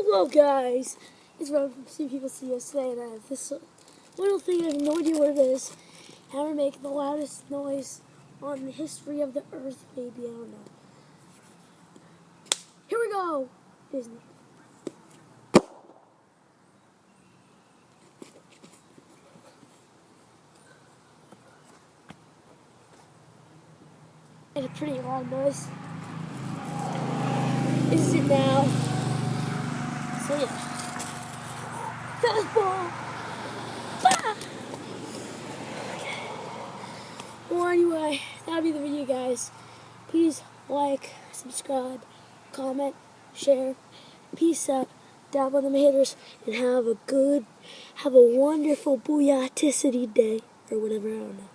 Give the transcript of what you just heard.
Hello guys, it's Rob from See People See Us today, and I have this little thing. I have no idea what it is. How to make the loudest noise on the history of the earth, maybe, I don't know. Here we go! Disney. It's a pretty loud noise. This is it now. So yeah. Fastball! Ah! Well, anyway, that'll be the video, guys. Please like, subscribe, comment, share. Peace out. Dab on them haters, and have a wonderful booyah-ticity day, or whatever, I don't know.